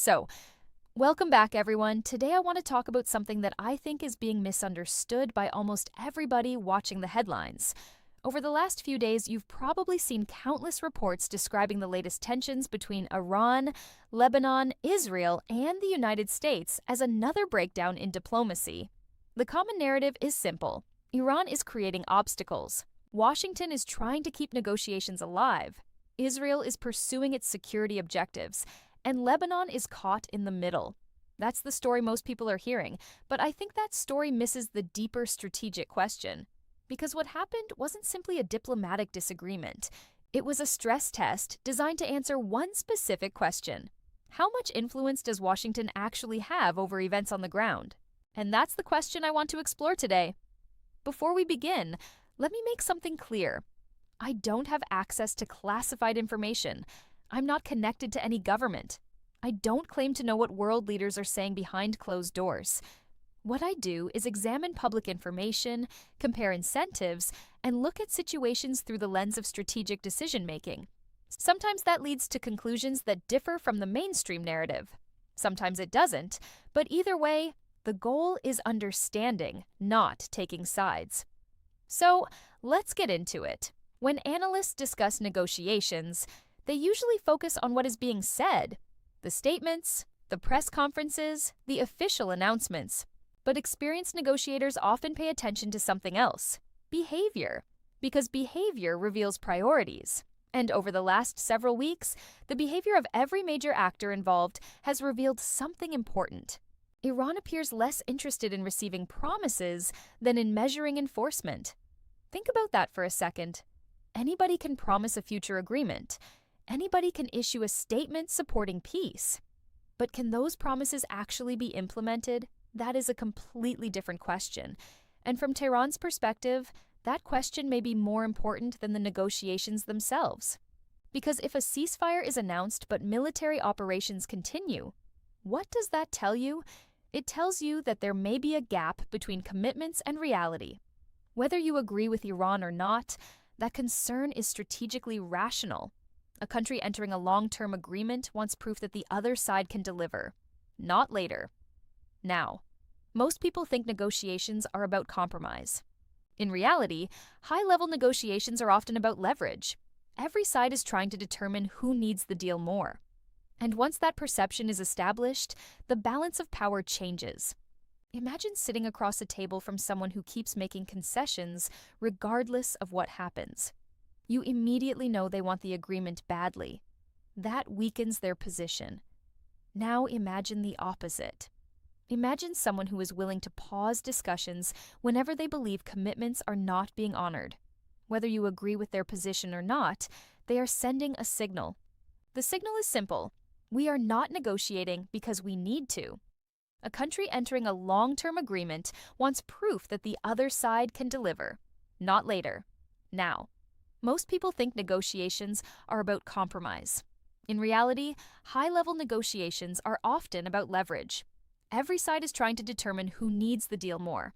So, welcome back, everyone. Today I want to talk about something that I think is being misunderstood by almost everybody watching the headlines. Over the last few days, you've probably seen countless reports describing the latest tensions between Iran, Lebanon, Israel, and the United States as another breakdown in diplomacy. The common narrative is simple. Iran is creating obstacles. Washington is trying to keep negotiations alive. Israel is pursuing its security objectives, and Lebanon is caught in the middle. That's the story most people are hearing, but I think that story misses the deeper strategic question. Because what happened wasn't simply a diplomatic disagreement. It was a stress test designed to answer one specific question. How much influence does Washington actually have over events on the ground? And that's the question I want to explore today. Before we begin, let me make something clear. I don't have access to classified information. I'm not connected to any government. I don't claim to know what world leaders are saying behind closed doors. What I do is examine public information, compare incentives, and look at situations through the lens of strategic decision-making. Sometimes that leads to conclusions that differ from the mainstream narrative. Sometimes it doesn't, but either way, the goal is understanding, not taking sides. So, let's get into it. When analysts discuss negotiations, they usually focus on what is being said, the statements, the press conferences, the official announcements. But experienced negotiators often pay attention to something else, behavior, because behavior reveals priorities. And over the last several weeks, the behavior of every major actor involved has revealed something important. Iran appears less interested in receiving promises than in measuring enforcement. Think about that for a second. Anybody can promise a future agreement. Anybody can issue a statement supporting peace. But can those promises actually be implemented? That is a completely different question. And from Tehran's perspective, that question may be more important than the negotiations themselves. Because if a ceasefire is announced but military operations continue, what does that tell you? It tells you that there may be a gap between commitments and reality. Whether you agree with Iran or not, that concern is strategically rational. A country entering a long-term agreement wants proof that the other side can deliver, not later. Now, most people think negotiations are about compromise. In reality, high-level negotiations are often about leverage. Every side is trying to determine who needs the deal more. And once that perception is established, the balance of power changes. Imagine sitting across a table from someone who keeps making concessions regardless of what happens. You immediately know they want the agreement badly. That weakens their position. Now imagine the opposite. Imagine someone who is willing to pause discussions whenever they believe commitments are not being honored. Whether you agree with their position or not, they are sending a signal. The signal is simple. We are not negotiating because we need to. A country entering a long-term agreement wants proof that the other side can deliver. Not later. Now. Most people think negotiations are about compromise. In reality, high-level negotiations are often about leverage. Every side is trying to determine who needs the deal more.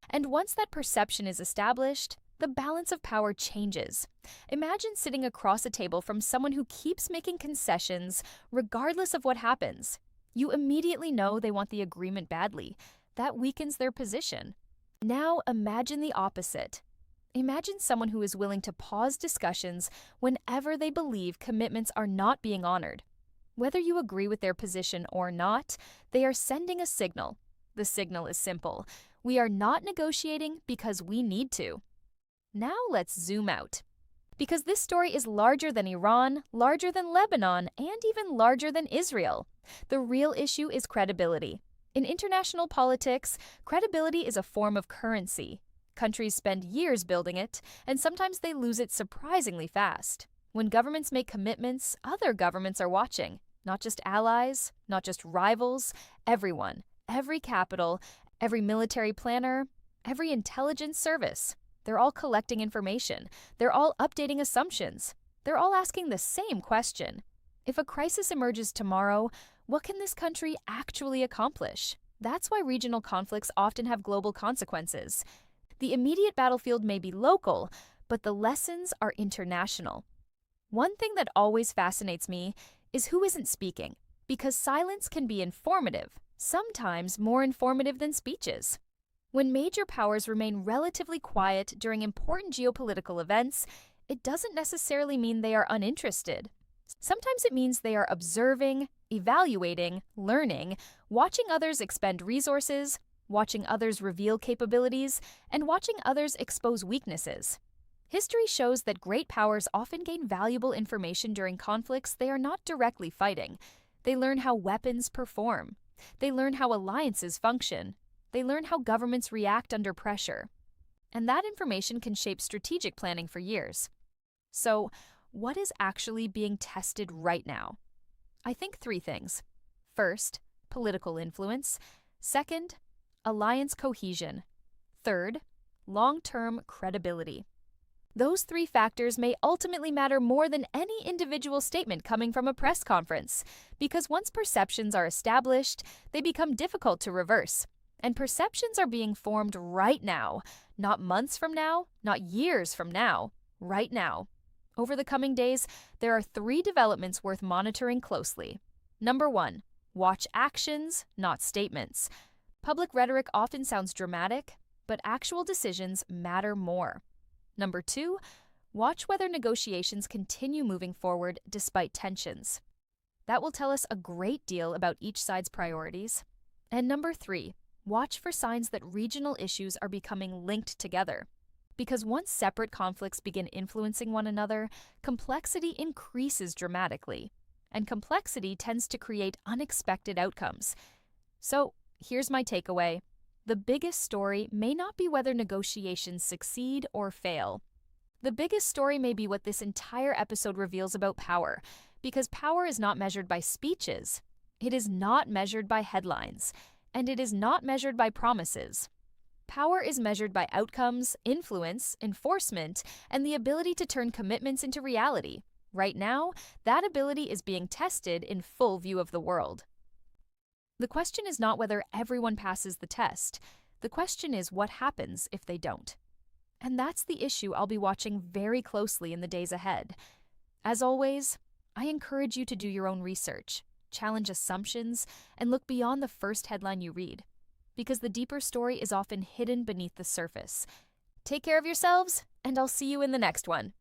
And once that perception is established, the balance of power changes. Imagine sitting across a table from someone who keeps making concessions regardless of what happens. You immediately know they want the agreement badly. That weakens their position. Now imagine the opposite. Imagine someone who is willing to pause discussions whenever they believe commitments are not being honored. Whether you agree with their position or not, they are sending a signal. The signal is simple. We are not negotiating because we need to. Now let's zoom out. Because this story is larger than Iran, larger than Lebanon, and even larger than Israel. The real issue is credibility. In international politics, credibility is a form of currency. Countries spend years building it, and sometimes they lose it surprisingly fast. When governments make commitments, other governments are watching. Not just allies, not just rivals, everyone. Every capital, every military planner, every intelligence service. They're all collecting information. They're all updating assumptions. They're all asking the same question. If a crisis emerges tomorrow, what can this country actually accomplish? That's why regional conflicts often have global consequences. The immediate battlefield may be local, but the lessons are international. One thing that always fascinates me is who isn't speaking. Because silence can be informative, sometimes more informative than speeches. When major powers remain relatively quiet during important geopolitical events, it doesn't necessarily mean they are uninterested. Sometimes it means they are observing, evaluating, learning, watching others expend resources, watching others reveal capabilities, and watching others expose weaknesses. History shows that great powers often gain valuable information during conflicts they are not directly fighting. They learn how weapons perform. They learn how alliances function. They learn how governments react under pressure. And that information can shape strategic planning for years. So, what is actually being tested right now? I think three things. First, political influence. Second, alliance cohesion. Third, long-term credibility. Those three factors may ultimately matter more than any individual statement coming from a press conference, because once perceptions are established, they become difficult to reverse. And perceptions are being formed right now, not months from now, not years from now, right now. Over the coming days, there are three developments worth monitoring closely. Number one, watch actions, not statements. Public rhetoric often sounds dramatic, but actual decisions matter more. Number two, watch whether negotiations continue moving forward despite tensions. That will tell us a great deal about each side's priorities. And number three, watch for signs that regional issues are becoming linked together. Because once separate conflicts begin influencing one another, complexity increases dramatically. And complexity tends to create unexpected outcomes. So, here's my takeaway. The biggest story may not be whether negotiations succeed or fail. The biggest story may be what this entire episode reveals about power, because power is not measured by speeches. It is not measured by headlines. And it is not measured by promises. Power is measured by outcomes, influence, enforcement, and the ability to turn commitments into reality. Right now, that ability is being tested in full view of the world. The question is not whether everyone passes the test. The question is what happens if they don't. And that's the issue I'll be watching very closely in the days ahead. As always, I encourage you to do your own research, challenge assumptions, and look beyond the first headline you read, because the deeper story is often hidden beneath the surface. Take care of yourselves, and I'll see you in the next one.